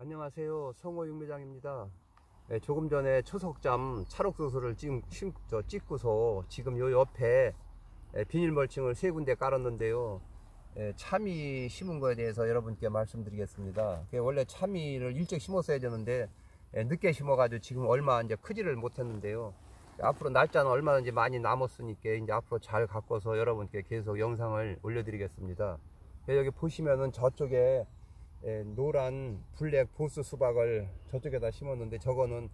안녕하세요. 성호 육매장입니다. 네, 조금 전에 초석잠 찰옥수수를 찍고서 지금 요 옆에 비닐 멀칭을 3군데 깔았는데요. 참이 심은 거에 대해서 여러분께 말씀드리겠습니다. 원래 참이를 일찍 심었어야 되는데 늦게 심어가지고 지금 얼마 이제 크지를 못했는데요. 앞으로 날짜는 얼마나 이제 많이 남았으니까 이제 앞으로 잘 가꿔서 여러분께 계속 영상을 올려드리겠습니다. 여기 보시면은 저쪽에 노란 블랙 보스 수박을 저쪽에다 심었는데 저거는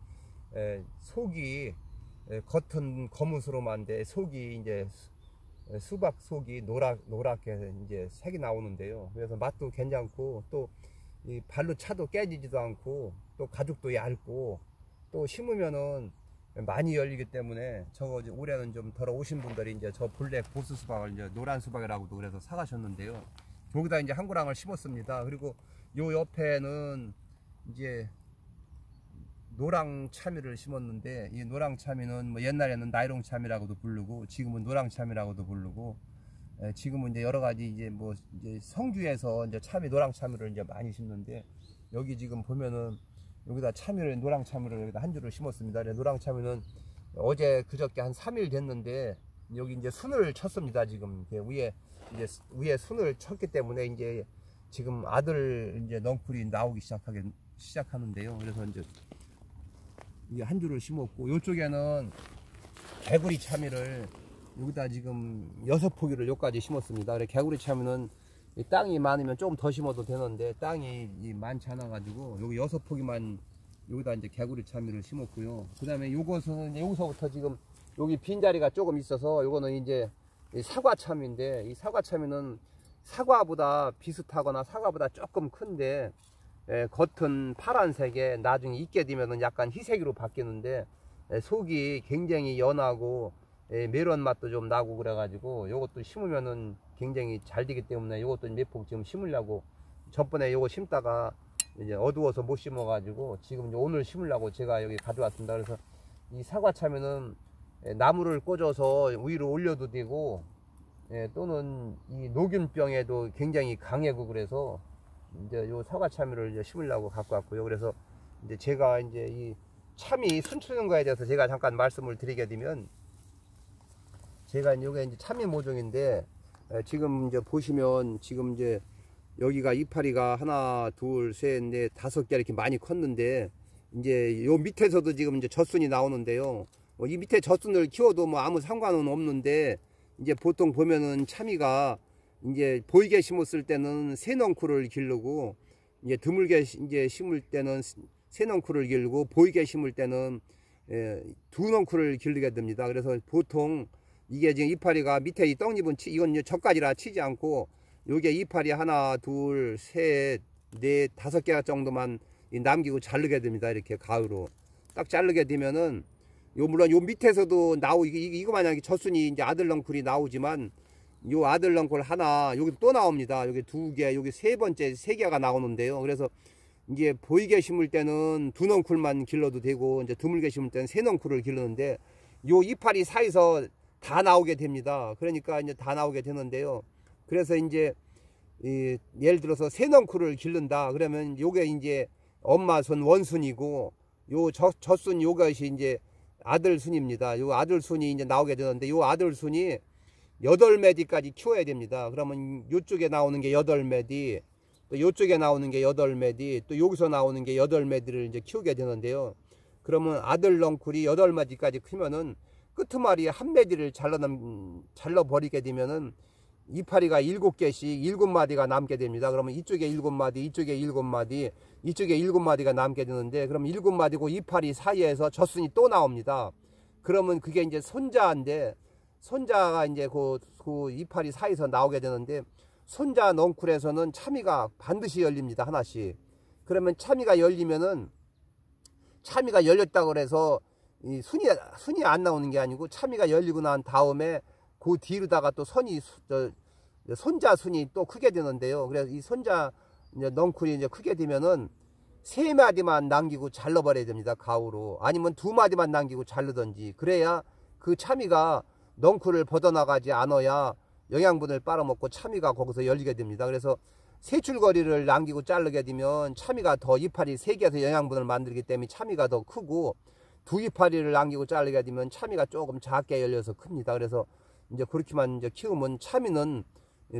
속이 겉은 검은스러운데 속이 이제 수박 속이 노랗게 이제 색이 나오는데요. 그래서 맛도 괜찮고 또 이 발로 차도 깨지지도 않고 또 가죽도 얇고 또 심으면은 많이 열리기 때문에 저거 올해는 좀 덜어 오신 분들이 이제 저 블랙 보스 수박을 이제 노란 수박이라고도 그래서 사가셨는데요. 거기다 이제 한 구랑을 심었습니다. 그리고 요 옆에는 이제 노랑 참이를 심었는데 이 노랑 참이는 뭐 옛날에는 나이롱 참이라고도 부르고 지금은 노랑 참이라고도 부르고 지금은 이제 여러 가지 이제 뭐 이제 성주에서 이제 참이 노랑 참이를 이제 많이 심는데 여기 지금 보면은 여기다 참이를 노랑 참이를 여기다 한 줄을 심었습니다. 노랑 참이는 어제 그저께 한 3일 됐는데 여기 이제 순을 쳤습니다. 지금 위에 순을 쳤기 때문에 이제 지금 아들 이제 넝쿨이 나오기 시작하는데요. 그래서 이제 이게 한 줄을 심었고 이쪽에는 개구리 참이를 여기다 지금 6포기를 여기까지 심었습니다. 그래 개구리 참이는 땅이 많으면 조금 더 심어도 되는데 땅이 많지 않아 가지고 여기 6포기만 여기다 이제 개구리 참이를 심었고요. 그 다음에 요것은 여기서부터 지금 여기 빈자리가 조금 있어서 요거는 이제 사과 참인데 이 사과 참이는 사과보다 비슷하거나 사과보다 조금 큰데 겉은 파란색에 나중에 익게 되면 약간 희색으로 바뀌는데 속이 굉장히 연하고 메론 맛도 좀 나고 그래가지고 요것도 심으면은 굉장히 잘 되기 때문에 요것도 몇 폭 지금 심으려고 전번에 요거 심다가 이제 어두워서 못 심어가지고 지금 이제 오늘 심으려고 제가 여기 가져왔습니다. 그래서 이 사과 참이는 나무를 꽂아서 위로 올려도 되고 또는 이 녹균병에도 굉장히 강하고 그래서 이제 요 사과 참이를 이제 심으려고 갖고 왔고요. 그래서 이제 제가 이제 이 참이 순추는 거에 대해서 제가 잠깐 말씀을 드리게 되면 제가 이게 이제 참이 모종인데 지금 이제 보시면 지금 이제 여기가 이파리가 하나, 둘, 셋, 넷, 5개 이렇게 많이 컸는데 이제 요 밑에서도 지금 이제 젖순이 나오는데요. 이 밑에 젖순을 키워도 뭐 아무 상관은 없는데 이제 보통 보면은 참이가 이제 보이게 심었을 때는 새 넝쿨을 기르고 이제 드물게 이제 심을 때는 새 넝쿨을 기르고 보이게 심을 때는 두 넝쿨을 기르게 됩니다. 그래서 보통 이게 지금 이파리가 밑에 이 떡잎은 이건 젖가지라 치지 않고 요게 이파리 하나, 둘, 셋, 넷, 5개 정도만 남기고 자르게 됩니다. 이렇게 가위로 딱 자르게 되면은 물론 요 밑에서도 이거 만약에 젖순이 이제 아들 넝쿨이 나오지만 요 아들 넝쿨 하나 여기 또 나옵니다. 여기 2개, 여기 3번째 3개가 나오는데요. 그래서 이제 보이게 심을 때는 2넝쿨만 길러도 되고 이제 드물게 심을 때는 3넝쿨을 기르는데 요 이파리 사이에서 다 나오게 됩니다. 그러니까 이제 다 나오게 되는데요. 그래서 이제 예를 들어서 3넝쿨을 기른다 그러면 요게 이제 엄마순 원순이고 요 젖순 요것이 이제 아들순입니다. 요 아들순이 이제 나오게 되는데 요 아들순이 8매디까지 키워야 됩니다. 그러면 요쪽에 나오는 게 8매디, 또 요쪽에 나오는 게 8매디, 또 여기서 나오는 게 8매디를 이제 키우게 되는데요. 그러면 아들 넝쿨이 8마디까지 크면은 끄트머리 한 매디를 잘라버리게 되면은 이파리가 7개씩 7마디가 남게 됩니다. 그러면 이쪽에 7마디, 이쪽에 7마디, 이쪽에 7마디가 남게 되는데 그럼 7마디고 이파리 사이에서 젖순이 또 나옵니다. 그러면 그게 이제 손자인데 손자가 이제 그 이파리 사이에서 나오게 되는데 손자 넝쿨에서는 참이가 반드시 열립니다. 하나씩. 그러면 참이가 열리면은 참이가 열렸다고 그래서 이 순이 안 나오는 게 아니고 참이가 열리고 난 다음에 그 뒤로다가 또 손자 순이 또 크게 되는데요. 그래서 이 손자 이제 넝쿨이 이제 크게 되면은 3마디만 남기고 잘라버려야 됩니다. 가우로. 아니면 2마디만 남기고 자르든지. 그래야 그 참이가 넝쿨을 벗어나가지 않아야 영양분을 빨아먹고 참이가 거기서 열리게 됩니다. 그래서 세 줄거리를 남기고 자르게 되면 참이가 더 이파리 세개에서 영양분을 만들기 때문에 참이가 더 크고, 두 이파리를 남기고 자르게 되면 참이가 조금 작게 열려서 큽니다. 그래서 이제 그렇게만 이제 키우면 참이는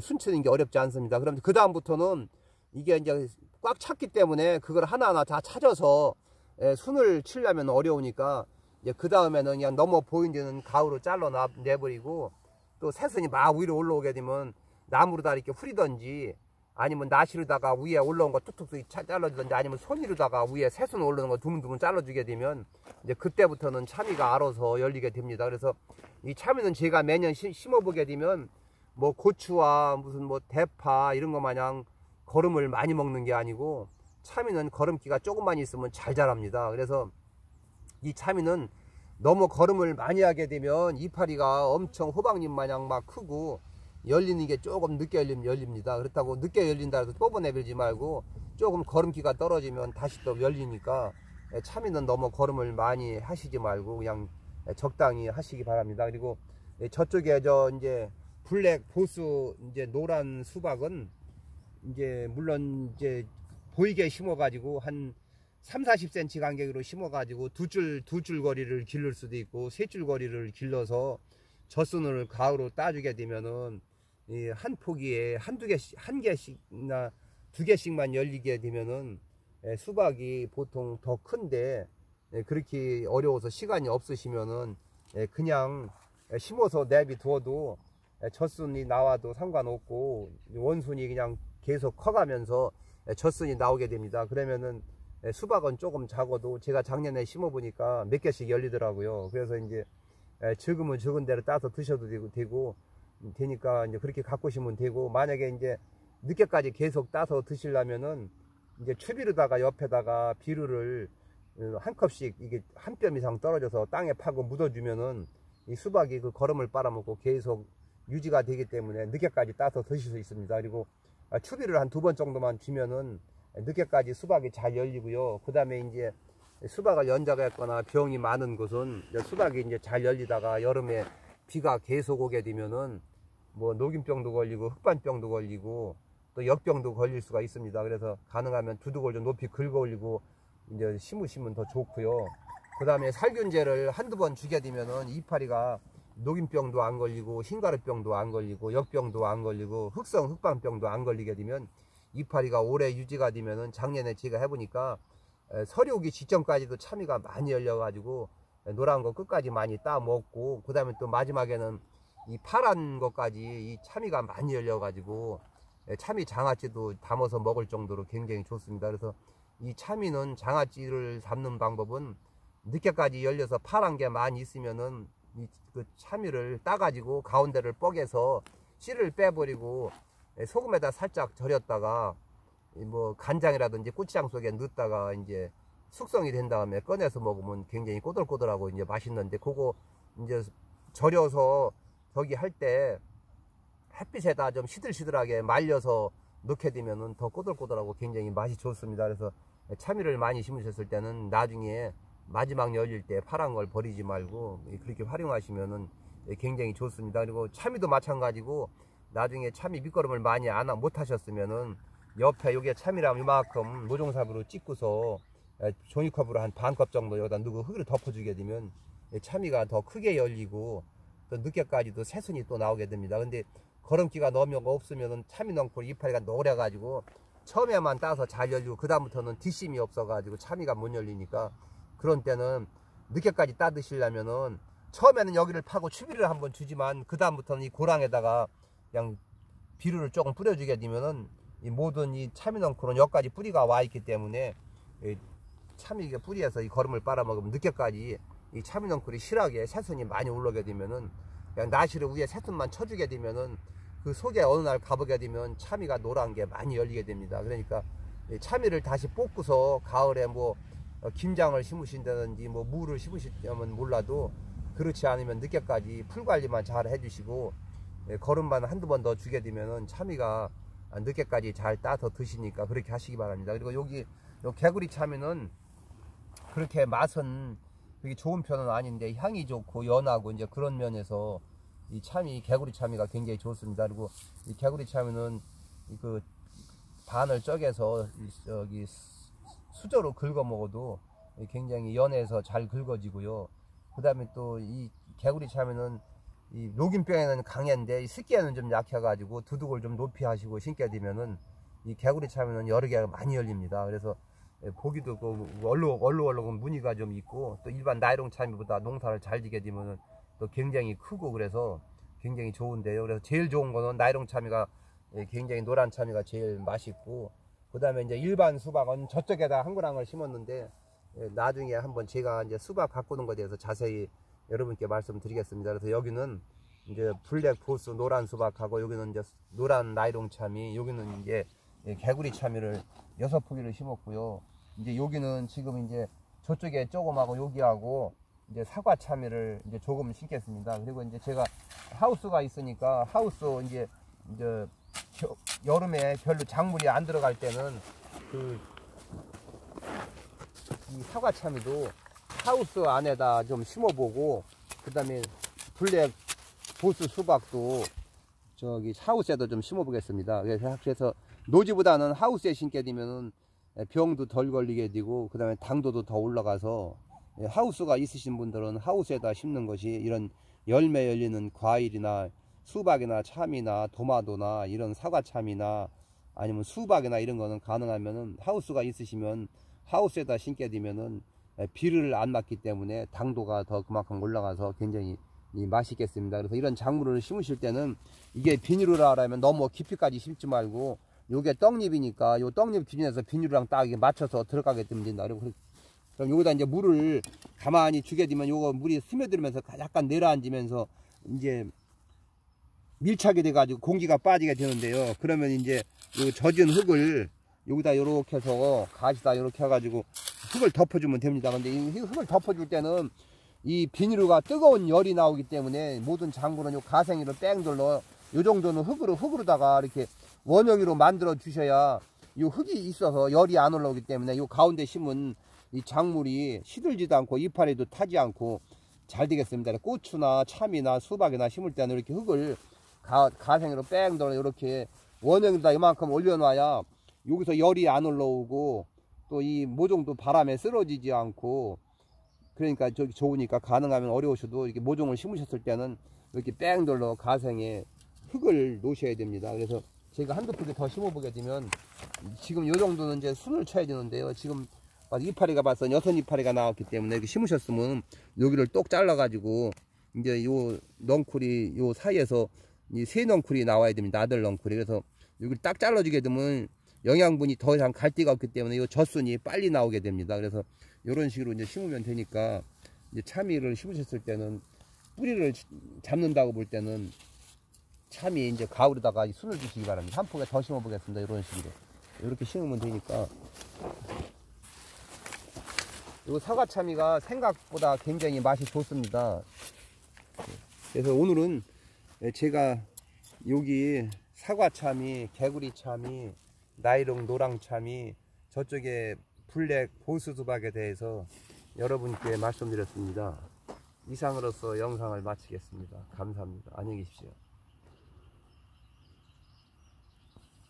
순치는 게 어렵지 않습니다. 그럼 그 다음부터는 이게 이제 꽉 찼기 때문에 그걸 하나하나 다 찾아서 순을 치려면 어려우니까, 이제 그 다음에는 그냥 넘어 보이는 가위로 잘라 내버리고, 또 새순이 막 위로 올라오게 되면 나무로 다 이렇게 후리던지, 아니면 나시로다가 위에 올라온 거 툭툭 잘라주든지, 아니면 손이로다가 위에 새순 올라오는 거 두문두문 잘라주게 되면 이제 그때부터는 참이가 알아서 열리게 됩니다. 그래서 이 참이는 제가 매년 심어보게 되면 뭐 고추와 무슨 뭐 대파 이런 거 마냥 거름을 많이 먹는 게 아니고, 참이는 거름기가 조금만 있으면 잘 자랍니다. 그래서 이 참이는 너무 거름을 많이 하게 되면 이파리가 엄청 호박잎 마냥 막 크고, 열리는 게 조금 늦게 열립니다. 그렇다고 늦게 열린다 해서 뽑아내버리지 말고, 조금 거름기가 떨어지면 다시 또 열리니까, 참이는 너무 거름을 많이 하시지 말고 그냥 적당히 하시기 바랍니다. 그리고 저쪽에 이제 블랙 보스 이제 노란 수박은 이제 물론 이제 보이게 심어 가지고 한 30-40cm 간격으로 심어 가지고 두 줄 거리를 기를 수도 있고, 세 줄 거리를 길러서 젖순을 가으로 따주게 되면은 이 한 포기에 한 개씩이나 두 개씩만 열리게 되면은 수박이 보통 더 큰데, 그렇게 어려워서 시간이 없으시면은 그냥 심어서 내비두어도 젖순이 나와도 상관없고, 원순이 그냥 계속 커가면서 젖순이 나오게 됩니다. 그러면은 수박은 조금 작아도 제가 작년에 심어 보니까 몇 개씩 열리더라고요. 그래서 이제 적으면 적은 대로 따서 드셔도 되니까 이제 그렇게 갖고 오시면 되고, 만약에 이제 늦게까지 계속 따서 드시려면은 이제 추비로다가 옆에다가 비료를 한 컵씩 이게 한 뼘 이상 떨어져서 땅에 파고 묻어주면은 이 수박이 그 거름을 빨아먹고 계속 유지가 되기 때문에 늦게까지 따서 드실 수 있습니다. 그리고 추비를 한 2번 정도만 주면은 늦게까지 수박이 잘 열리고요. 그 다음에 이제 수박을 연작했거나 병이 많은 곳은 수박이 이제 잘 열리다가 여름에 비가 계속 오게 되면은 뭐 녹균병도 걸리고 흑반병도 걸리고 또 역병도 걸릴 수가 있습니다. 그래서 가능하면 두둑을 좀 높이 긁어 올리고 이제 심으시면 더 좋고요. 그 다음에 살균제를 한두 번 주게 되면은 이파리가 녹균병도 안 걸리고 흰가루병도 안 걸리고 역병도 안 걸리고 흑반병도 안 걸리게 되면 이파리가 오래 유지가 되면은, 작년에 제가 해보니까 서리 오기 직전까지도 참이가 많이 열려가지고 노란 거 끝까지 많이 따 먹고, 그 다음에 또 마지막에는 이 파란 것까지 이 참이가 많이 열려가지고 참이 장아찌도 담아서 먹을 정도로 굉장히 좋습니다. 그래서 이 참이는 장아찌를 잡는 방법은 늦게까지 열려서 파란 게 많이 있으면은 그 참이를 따가지고 가운데를 뻐개서 씨를 빼버리고 소금에다 살짝 절였다가 뭐 간장이라든지 고추장 속에 넣다가 이제 숙성이 된 다음에 꺼내서 먹으면 굉장히 꼬들꼬들하고 이제 맛있는데, 그거 이제 절여서 저기 할 때 햇빛에다 좀 시들시들하게 말려서 넣게 되면은 더 꼬들꼬들하고 굉장히 맛이 좋습니다. 그래서 참이를 많이 심으셨을 때는 나중에 마지막 열릴 때 파란 걸 버리지 말고 그렇게 활용하시면은 굉장히 좋습니다. 그리고 참이도 마찬가지고, 나중에 참이 밑거름을 많이 못 하셨으면은 옆에 요게 참이랑 이만큼 모종삽으로 찍고서 종이컵으로 한 반컵 정도 여기다 넣고 흙을 덮어주게 되면 참이가 더 크게 열리고 또 늦게까지도 새순이 또 나오게 됩니다. 근데 거름기가 너무 없으면은 참이 넝쿨 이파리가 노래가지고 처음에만 따서 잘 열리고 그 다음부터는 뒷심이 없어가지고 참이가 못 열리니까, 그런 때는 늦게까지 따 드시려면은 처음에는 여기를 파고 추비를 한번 주지만 그 다음부터는 이 고랑에다가 그냥 비료를 조금 뿌려주게 되면은 이 모든 이 참이 넝쿨은 여기까지 뿌리가 와 있기 때문에 참이 뿌리에서 이 거름을 빨아먹으면 늦게까지 이 참이 넝쿨이 실하게 새순이 많이 올라오게 되면은 그냥 나시를 위에 새순만 쳐주게 되면은 그 속에 어느 날 가보게 되면 참이가 노란 게 많이 열리게 됩니다. 그러니까 참이를 다시 뽑고서 가을에 뭐 김장을 심으신다든지 뭐 무를 심으시면 몰라도, 그렇지 않으면 늦게까지 풀 관리만 잘 해주시고 거름만 한두 번 더 주게 되면은 참이가 늦게까지 잘 따서 드시니까 그렇게 하시기 바랍니다. 그리고 여기 개구리 참이는 그렇게 맛은 그게 좋은 편은 아닌데 향이 좋고 연하고 이제 그런 면에서 이 개구리 참이가 굉장히 좋습니다. 그리고 이 개구리 참이는 그 반을 쪼개서 여기 수저로 긁어 먹어도 굉장히 연해서 잘 긁어지고요. 그 다음에 또 이 개구리 참외는 이 녹균병에는 강한데 이 습기에는 좀 약해가지고 두둑을 좀 높이 하시고 심게 되면은 이 개구리 참외는 여러 개가 많이 열립니다. 그래서 보기도 그 얼룩얼룩 무늬가 좀 있고, 또 일반 나이롱 참외보다 농사를 잘 지게 되면은 또 굉장히 크고 그래서 굉장히 좋은데요. 그래서 제일 좋은 거는 나이롱 참외가 굉장히 노란 참외가 제일 맛있고, 그 다음에 이제 일반 수박은 저쪽에다 한 그랑을 심었는데 나중에 한번 제가 이제 수박 가꾸는 것에 대해서 자세히 여러분께 말씀드리겠습니다. 그래서 여기는 이제 블랙 보스 노란 수박하고, 여기는 이제 노란 나이롱 참외, 여기는 이제 개구리 참외를 6포기를 심었고요. 이제 여기는 지금 이제 저쪽에 조금하고 여기하고 이제 사과 참외를 이제 조금 심겠습니다. 그리고 이제 제가 하우스가 있으니까 하우스 이제 여름에 별로 작물이 안 들어갈 때는 이 사과 참외도 하우스 안에다 좀 심어보고, 그 다음에 블랙 보스 수박도 저기 하우스에도 좀 심어보겠습니다. 그래서 노지보다는 하우스에 심게 되면은 병도 덜 걸리게 되고, 그 다음에 당도도 더 올라가서, 하우스가 있으신 분들은 하우스에다 심는 것이 이런 열매 열리는 과일이나 수박이나 참이나 도마도나 이런 사과참이나 아니면 수박이나 이런 거는 가능하면은 하우스가 있으시면 하우스에다 심게 되면은 비를 안 맞기 때문에 당도가 더 그만큼 올라가서 굉장히 맛있겠습니다. 그래서 이런 작물을 심으실 때는 이게 비닐으로 하려면 너무 깊이까지 심지 말고, 요게 떡잎이니까 요 떡잎 기준에서 비닐이랑 딱 맞춰서 들어가게 되면 된다. 그럼 여기다 이제 물을 가만히 주게 되면 요거 물이 스며들면서 약간 내려앉으면서 이제 밀착이 돼 가지고 공기가 빠지게 되는데요. 그러면 이제 요 젖은 흙을 여기다 요렇게 해서 가시다 요렇게 해가지고 흙을 덮어주면 됩니다. 근데 이 흙을 덮어줄 때는 이 비닐루가 뜨거운 열이 나오기 때문에 모든 작물은 요 가생이로 뺑 돌러 요 정도는 흙으로다가 이렇게 원형으로 만들어 주셔야 요 흙이 있어서 열이 안 올라오기 때문에 요 가운데 심은 이 작물이 시들지도 않고 이파리도 타지 않고 잘 되겠습니다. 고추나 참이나 수박이나 심을 때는 이렇게 흙을 가생으로 뺑 돌러 이렇게 원형에다 이만큼 올려놔야 여기서 열이 안 올라오고, 또 이 모종도 바람에 쓰러지지 않고, 그러니까 저기 좋으니까 가능하면 어려우셔도 이렇게 모종을 심으셨을 때는 이렇게 뺑 돌러 가생에 흙을 놓으셔야 됩니다. 그래서 제가 한두 포기 더 심어보게 되면 지금 요 정도는 이제 순을 쳐야 되는데요. 지금 이파리가 벌써 6이파리가 나왔기 때문에 이렇게 심으셨으면 여기를 똑 잘라가지고 이제 요 넝쿨이 요 사이에서 이 새 넝쿨이 나와야 됩니다. 아들 넝쿨이. 그래서 여기를 딱 잘라주게 되면 영양분이 더 이상 갈 데가 없기 때문에 이 젖순이 빨리 나오게 됩니다. 그래서 이런 식으로 이제 심으면 되니까, 이제 참이를 심으셨을 때는 뿌리를 잡는다고 볼 때는 참이 이제 가을에다가 순을 주시기 바랍니다. 한 포기 더 심어 보겠습니다. 이런 식으로 이렇게 심으면 되니까. 이 사과 참이가 생각보다 굉장히 맛이 좋습니다. 그래서 오늘은 제가 여기 사과 참이, 개구리 참이, 나이롱 노랑 참이, 저쪽에 블랙 보스 수박에 대해서 여러분께 말씀드렸습니다. 이상으로서 영상을 마치겠습니다. 감사합니다. 안녕히 계십시오.